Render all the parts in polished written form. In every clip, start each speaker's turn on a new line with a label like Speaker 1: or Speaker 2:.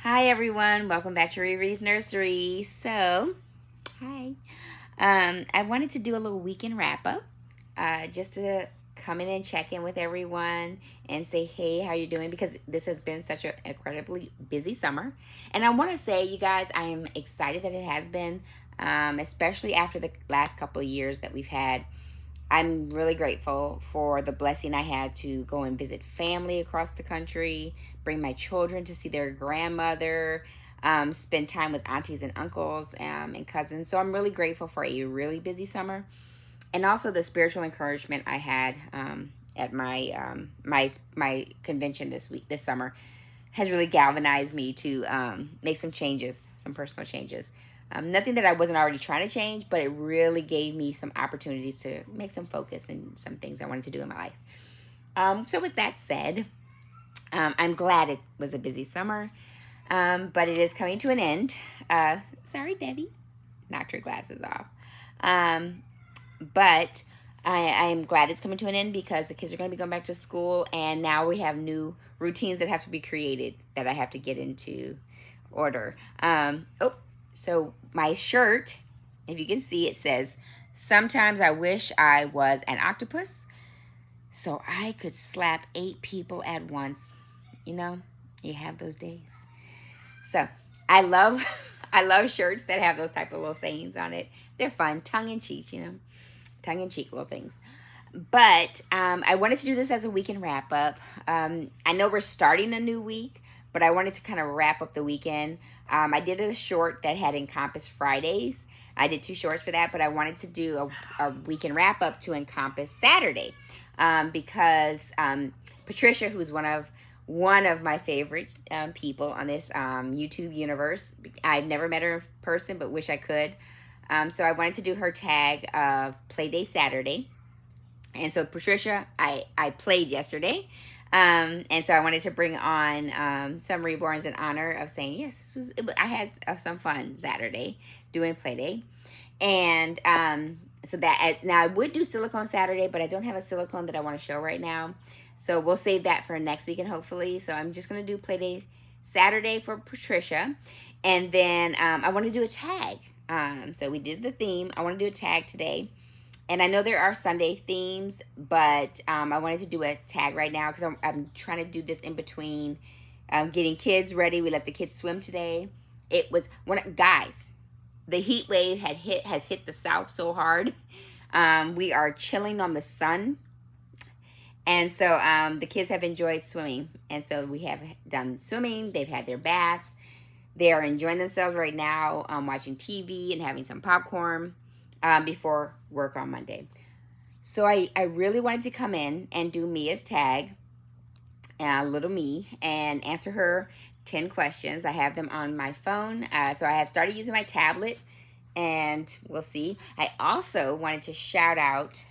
Speaker 1: Hi everyone, welcome back to Amorè Nursery. Hi. I wanted to do a little weekend wrap up, just to come in and check in with everyone and say, hey, how you doing? Because this has been such an incredibly busy summer, and I want to say, you guys, I am excited that it has been, especially after the last couple of years that we've had. I'm really grateful for the blessing I had to go and visit family across the country, bring my children to see their grandmother, spend time with aunties and uncles and cousins. So I'm really grateful for a really busy summer, and also the spiritual encouragement I had at my convention this summer has really galvanized me to make some changes, some personal changes. Nothing that I wasn't already trying to change, but it really gave me some opportunities to make some focus and some things I wanted to do in my life. So with that said, I'm glad it was a busy summer, but it is coming to an end. Sorry, Devi. Knocked her glasses off. But I am glad it's coming to an end because the kids are going to be going back to school, and now we have new routines that have to be created that I have to get into order. So my shirt, if you can see, it says, "Sometimes I wish I was an octopus so I could slap 8 people at once." You know, you have those days. So I love I love shirts that have those type of little sayings on it. They're fun, tongue in cheek, tongue in cheek little things. But I wanted to do this as a weekend wrap up. I know we're starting a new week, but I wanted to kind of wrap up the weekend. I did a short that had encompassed Fridays. I did 2 shorts for that, but I wanted to do a weekend wrap up to encompass Saturday, because Patricia, who's one of my favorite people on this YouTube universe, I've never met her in person, but wish I could. So I wanted to do her tag of Play Saturday. And so Patricia, I played yesterday. And so I wanted to bring on some reborns in honor of saying, yes, I had some fun Saturday doing Play. And so that, now I would do silicone Saturday, but I don't have a silicone that I want to show right now. So we'll save that for next weekend, hopefully. So I'm just going to do Play Saturday for Patricia. And then I want to do a tag. So we did the theme. I want to do a tag today. And I know there are Sunday themes, but I wanted to do a tag right now because I'm trying to do this in between getting kids ready. We let the kids swim today. It was, guys, the heat wave has hit the South so hard. We are chilling on the sun. And so the kids have enjoyed swimming. And so we have done swimming. They've had their baths. They are enjoying themselves right now, watching TV and having some popcorn before work on Monday. So I really wanted to come in and do Mia's tag, little me, and answer her 10 questions. I have them on my phone. So I have started using my tablet, and we'll see. I also wanted to shout out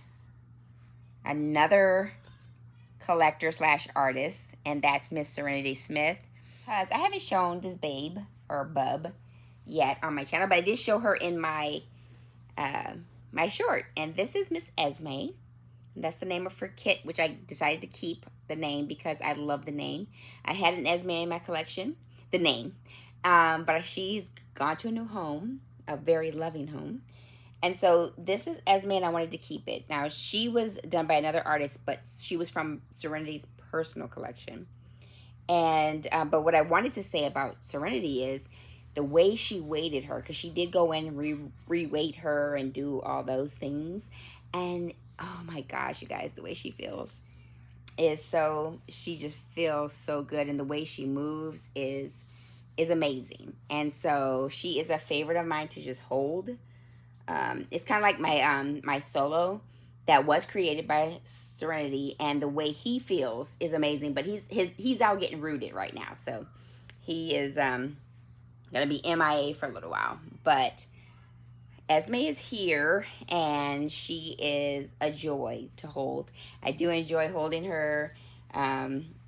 Speaker 1: another collector / artist, and that's Miss Serenity Smith. Because I haven't shown this babe or bub yet on my channel, but I did show her in my my short. And this is Miss Esme. That's the name of her kit, which I decided to keep the name because I love the name. I had an Esme in my collection, the name, but she's gone to a new home, a very loving home. And so this is Esme, and I wanted to keep it. Now, she was done by another artist, but she was from Serenity's personal collection. And but what I wanted to say about Serenity is the way she weighted her, because she did go in and re-weight her and do all those things. And oh my gosh, you guys, the way she feels is so, she just feels so good. And the way she moves is amazing. And so she is a favorite of mine to just hold. It's kind of like my solo that was created by Serenity, and the way he feels is amazing. But he's out getting rooted right now, so he is gonna be MIA for a little while. But Esme is here, and she is a joy to hold. I do enjoy holding her.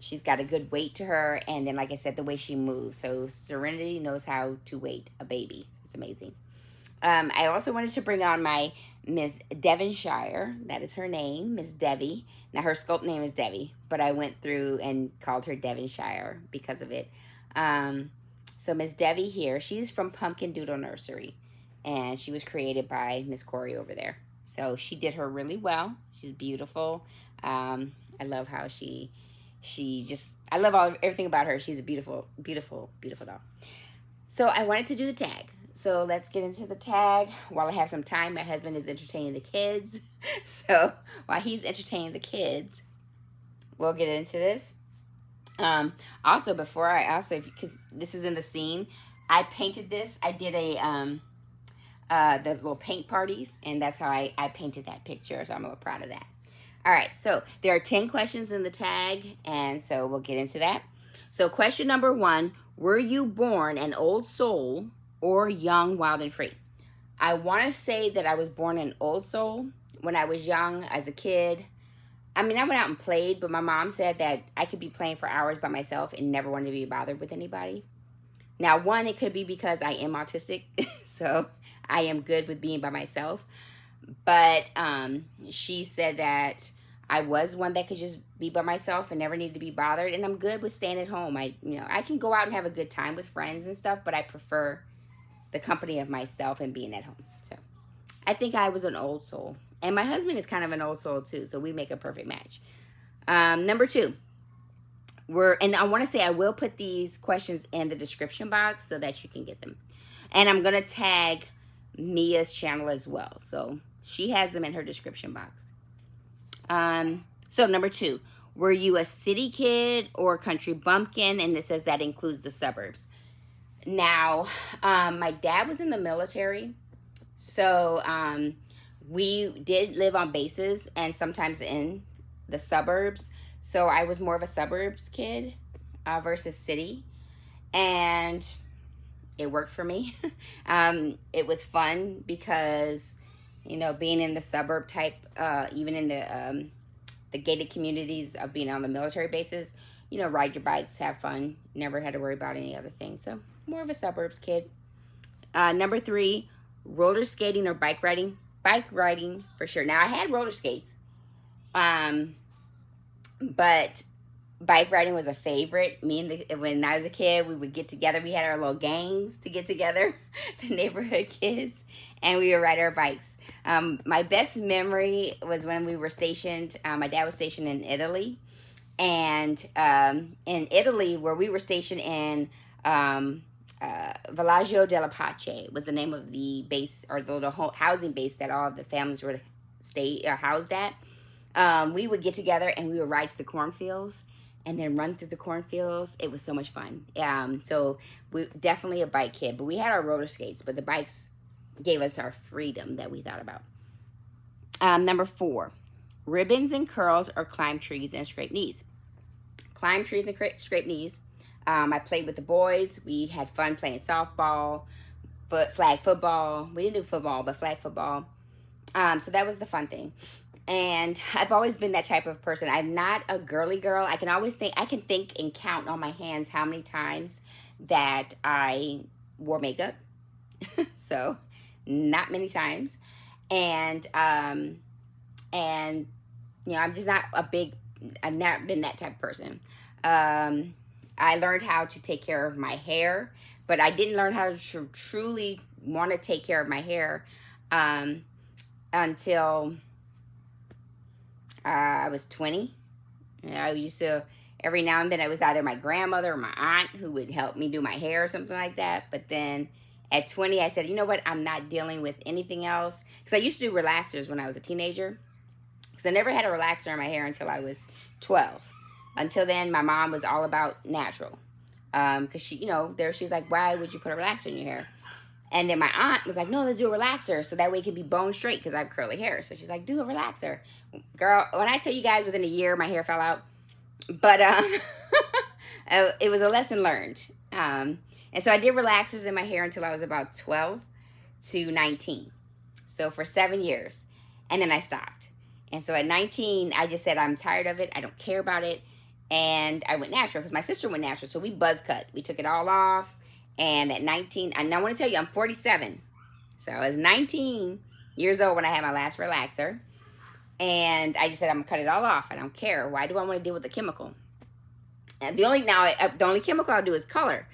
Speaker 1: She's got a good weight to her, and then, like I said, the way she moves. So Serenity knows how to weight a baby. It's amazing. I also wanted to bring on my Miss Devonshire. That is her name, Miss Devi. Now, her sculpt name is Devi, but I went through and called her Devonshire because of it. So Miss Devi here, she's from Pumpkin Doodle Nursery, and she was created by Miss Corey over there. So she did her really well. She's beautiful. I love how she just, I love everything about her. She's a beautiful, beautiful, beautiful doll. So I wanted to do the tag. So let's get into the tag. While I have some time, my husband is entertaining the kids. So while he's entertaining the kids, we'll get into this. Also, because this is in the scene, I painted this. I did the little paint parties, and that's how I painted that picture. So I'm a little proud of that. All right, so there are 10 questions in the tag, and so we'll get into that. So question number 1, were you born an old soul or young, wild, and free? I want to say that I was born an old soul. When I was young, as a kid, I mean, I went out and played, but my mom said that I could be playing for hours by myself and never wanted to be bothered with anybody. Now, one, it could be because I am autistic, so I am good with being by myself. But she said that I was one that could just be by myself and never need to be bothered, and I'm good with staying at home. I can go out and have a good time with friends and stuff, but I prefer the company of myself and being at home. So I think I was an old soul. And my husband is kind of an old soul too, so we make a perfect match. Number 2, and I want to say I will put these questions in the description box so that you can get them. And I'm going to tag Mia's channel as well. So she has them in her description box. So number 2, were you a city kid or a country bumpkin? And this says that includes the suburbs. Now, my dad was in the military, so we did live on bases and sometimes in the suburbs. So I was more of a suburbs kid versus city. And it worked for me. It was fun because, being in the suburb type, even in the gated communities of being on the military bases, ride your bikes, have fun, never had to worry about any other thing. So more of a suburbs kid. Number 3, roller skating or bike riding? Bike riding for sure. Now I had roller skates, but bike riding was a favorite. When I was a kid, we would get together. We had our little gangs to get together, the neighborhood kids, and we would ride our bikes. My best memory was when we were stationed. My dad was stationed in Italy, and in Italy, where we were stationed in Villaggio della Pace was the name of the base, or the whole housing base that all of the families were housed at. We would get together and we would ride to the cornfields and then run through the cornfields. It was so much fun. So we definitely a bike kid, but we had our roller skates, but the bikes gave us our freedom that we thought about. Number 4, ribbons and curls or climb trees and scrape knees. Climb trees and scrape knees. I played with the boys. We had fun playing softball, flag football. We didn't do football, but flag football. So that was the fun thing. And I've always been that type of person. I'm not a girly girl. I can think and count on my hands how many times that I wore makeup. So not many times. And I'm just not I've not been that type of person. I learned how to take care of my hair, but I didn't learn how to truly want to take care of my hair until I was 20. I used to, every now and then, it was either my grandmother or my aunt who would help me do my hair or something like that. But then at 20, I said, you know what? I'm not dealing with anything else. Because I used to do relaxers when I was a teenager. Because I never had a relaxer in my hair until I was 12. Until then, my mom was all about natural. Because she's like, why would you put a relaxer in your hair? And then my aunt was like, no, let's do a relaxer. So that way it can be bone straight because I have curly hair. So she's like, do a relaxer. Girl, when I tell you guys within a year, my hair fell out. But it was a lesson learned. And so I did relaxers in my hair until I was about 12 to 19. So for 7 years. And then I stopped. And so at 19, I just said, I'm tired of it. I don't care about it. And I went natural because my sister went natural. So we buzz cut. We took it all off. And at 19, and I want to tell you, I'm 47. So I was 19 years old when I had my last relaxer. And I just said, I'm going to cut it all off. I don't care. Why do I want to deal with the chemical? And the only chemical I'll do is color.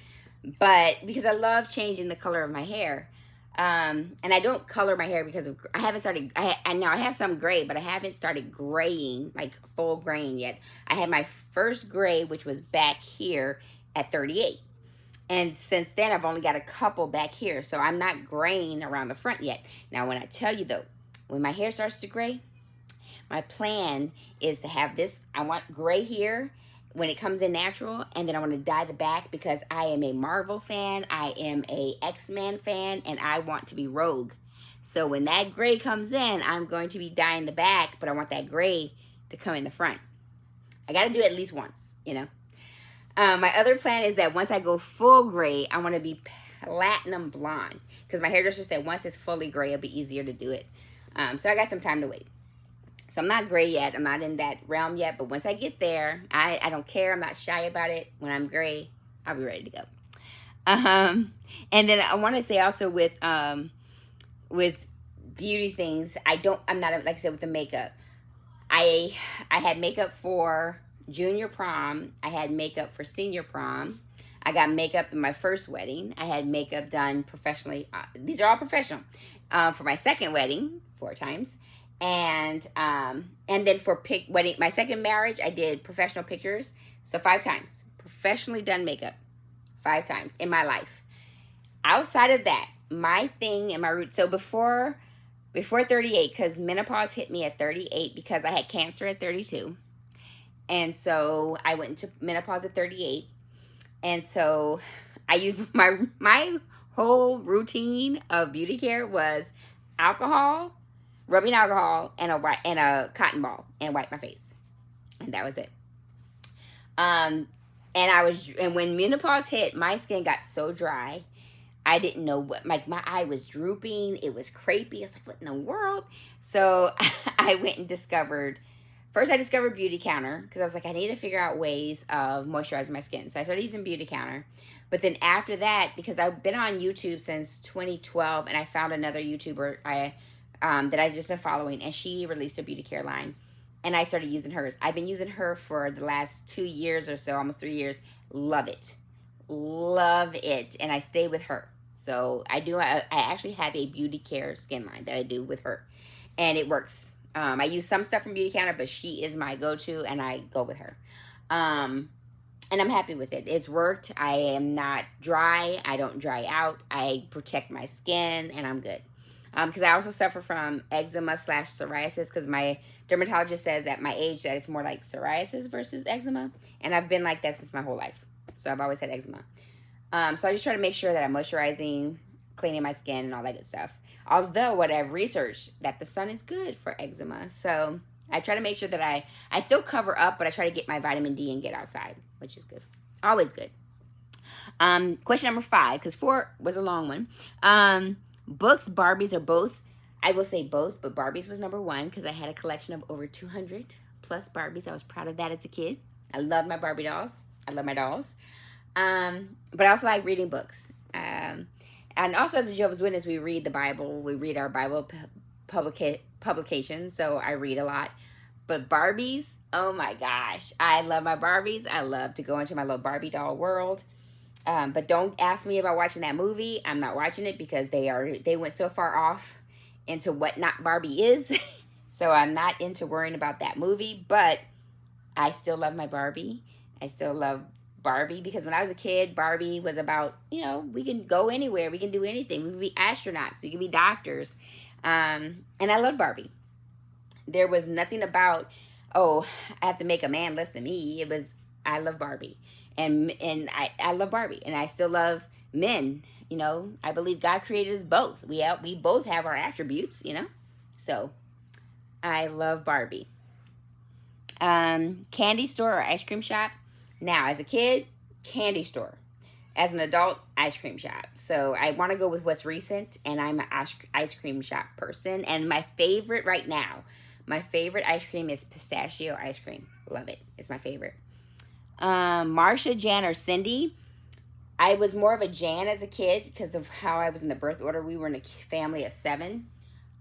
Speaker 1: But because I love changing the color of my hair. And I don't color my hair because of, I haven't started, now I have some gray, but I haven't started graying, like full graying yet. I had my first gray, which was back here at 38. And since then, I've only got a couple back here. So I'm not graying around the front yet. Now, when I tell you though, when my hair starts to gray, my plan is to have this, I want gray here when it comes in natural, and then I want to dye the back because I am a Marvel fan, I am a X-Men fan, and I want to be Rogue. So when that gray comes in, I'm going to be dyeing the back, but I want that gray to come in the front. I got to do it at least once, you know. My other plan is that once I go full gray, I want to be platinum blonde because my hairdresser said once it's fully gray, it'll be easier to do it. So I got some time to wait. So I'm not gray yet. I'm not in that realm yet. But once I get there, I don't care. I'm not shy about it. When I'm gray, I'll be ready to go. And then I want to say also with beauty things, I'm not, like I said, with the makeup. I had makeup for junior prom. I had makeup for senior prom. I got makeup in my first wedding. I had makeup done professionally. These are all professional. For my second wedding, 4 times. And then for wedding, my second marriage, I did professional pictures. So 5 times. Professionally done makeup. 5 times in my life. Outside of that, my thing and my root. So before 38, because menopause hit me at 38 because I had cancer at 32. And so I went into menopause at 38. And so I used my whole routine of beauty care was alcohol, rubbing alcohol, and a cotton ball, and wipe my face. And that was it. And when menopause hit, my skin got so dry. I didn't know what, like my eye was drooping. It was crepey. I was like, what in the world? So I went and discovered Beauty Counter because I was like, I need to figure out ways of moisturizing my skin. So I started using Beauty Counter. But then after that, because I've been on YouTube since 2012, and I found another YouTuber that I've just been following, and she released a beauty care line, and I started using hers. I've been using her for the last 2 years or so, almost 3 years. Love it. Love it. And I stay with her. So I actually have a beauty care skin line that I do with her, and it works. I use some stuff from Beauty Counter, but she is my go-to, and I go with her. And I'm happy with it. It's worked. I am not dry. I don't dry out. I protect my skin, and I'm good. Because I also suffer from eczema/psoriasis because my dermatologist says at my age that it's more like psoriasis versus eczema. And I've been like that since my whole life. So I've always had eczema. So I just try to make sure that I'm moisturizing, cleaning my skin, and all that good stuff. Although what I've researched, that the sun is good for eczema. So I try to make sure that I still cover up, but I try to get my vitamin D and get outside, which is good. Always good. Question number 5, because 4 was a long one. Books, Barbies, or both. I will say both, but Barbies was number 1 because I had a collection of over 200 plus Barbies. I was proud of that as a kid. I love my Barbie dolls. I love my dolls. But I also like reading books. And also as a Jehovah's Witness, we read the Bible. We read our Bible publications, so I read a lot. But Barbies, oh my gosh. I love my Barbies. I love to go into my little Barbie doll world. But don't ask me about watching that movie. I'm not watching it because they went so far off into what not Barbie is. So I'm not into worrying about that movie. But I still love my Barbie. I still love Barbie because when I was a kid, Barbie was about, we can go anywhere. We can do anything. We can be astronauts. We can be doctors. And I love Barbie. There was nothing about, I have to make a man less than me. It was, I love Barbie. And I love Barbie. And I still love men. I believe God created us both. We both have our attributes, So I love Barbie. Candy store or ice cream shop. Now, as a kid, candy store. As an adult, ice cream shop. So I want to go with what's recent, and I'm an ice cream shop person. And my favorite right now, ice cream is pistachio ice cream. Love it. It's my favorite. Marsha, Jan, or Cindy. I was more of a Jan as a kid because of how I was in the birth order. We were in a family of 7.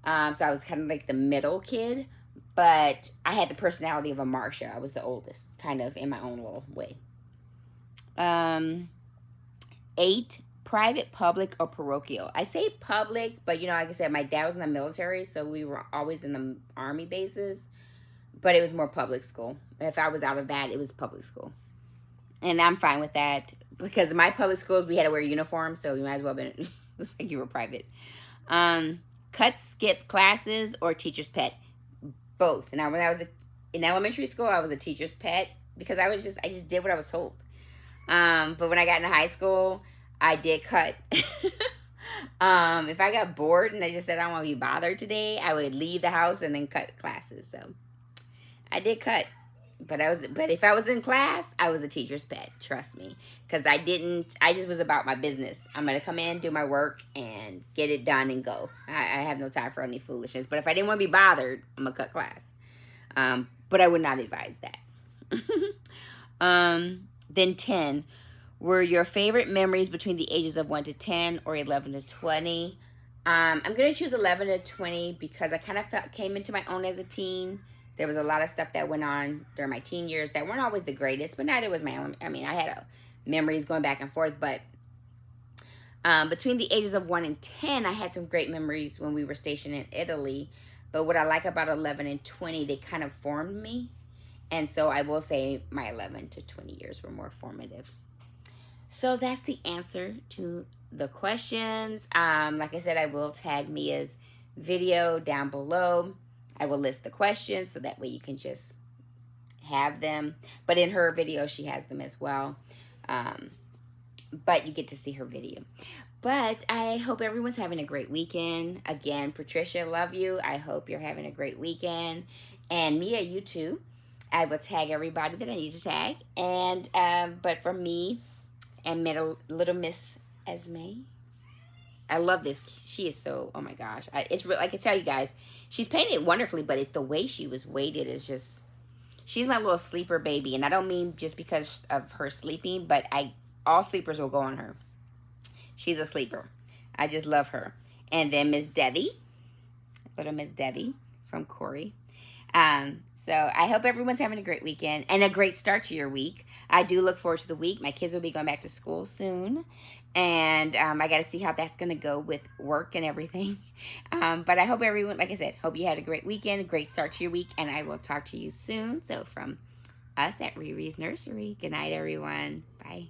Speaker 1: So I was kind of like the middle kid. But I had the personality of a Marsha. I was the oldest, kind of in my own little way. 8, private, public, or parochial. I say public, but you know, like I said, my dad was in the military, so we were always in the army bases, but it was more public school. If I was out of that, it was public school. And I'm fine with that because in my public schools, we had to wear uniforms, so you might as well have been, it was like you were private. Cut, skip classes, or teacher's pet. Both. Now, when I was in elementary school, I was a teacher's pet because I just did what I was told. But when I got into high school, I did cut. If I got bored and I just said I don't want to be bothered today, I would leave the house and then cut classes. So I did cut. But if I was in class, I was a teacher's pet, trust me. Because I just was about my business. I'm going to come in, do my work, and get it done and go. I have no time for any foolishness. But if I didn't want to be bothered, I'm going to cut class. But I would not advise that. Then 10, were your favorite memories between the ages of 1 to 10 or 11 to 20? I'm going to choose 11 to 20 because I kind of came into my own as a teen. There was a lot of stuff that went on during my teen years that weren't always the greatest, but neither was my own. I mean, I had memories going back and forth, but between the ages of 1 and 10, I had some great memories when we were stationed in Italy. But what I like about 11 and 20, they kind of formed me. And so I will say my 11 to 20 years were more formative. So that's the answer to the questions. Like I said, I will tag Mia's video down below. I will list the questions so that way you can just have them. But in her video, she has them as well. But you get to see her video. But I hope everyone's having a great weekend. Again, Patricia, love you. I hope you're having a great weekend. And Mia, you too. I will tag everybody that I need to tag. And but for me and little Miss Esme, I love this. She is so, oh my gosh. It's real. I can tell you guys, she's painted wonderfully, but it's the way she was weighted is just, she's my little sleeper baby. And I don't mean just because of her sleeping, but all sleepers will go on her. She's a sleeper. I just love her. And then Miss Devi, little Miss Devi from Corey. So I hope everyone's having a great weekend and a great start to your week. I do look forward to the week. My kids will be going back to school soon. And I got to see how that's going to go with work and everything. But I hope everyone, like I said, hope you had a great weekend, a great start to your week. And I will talk to you soon. So from us at Riri's Nursery, good night, everyone. Bye.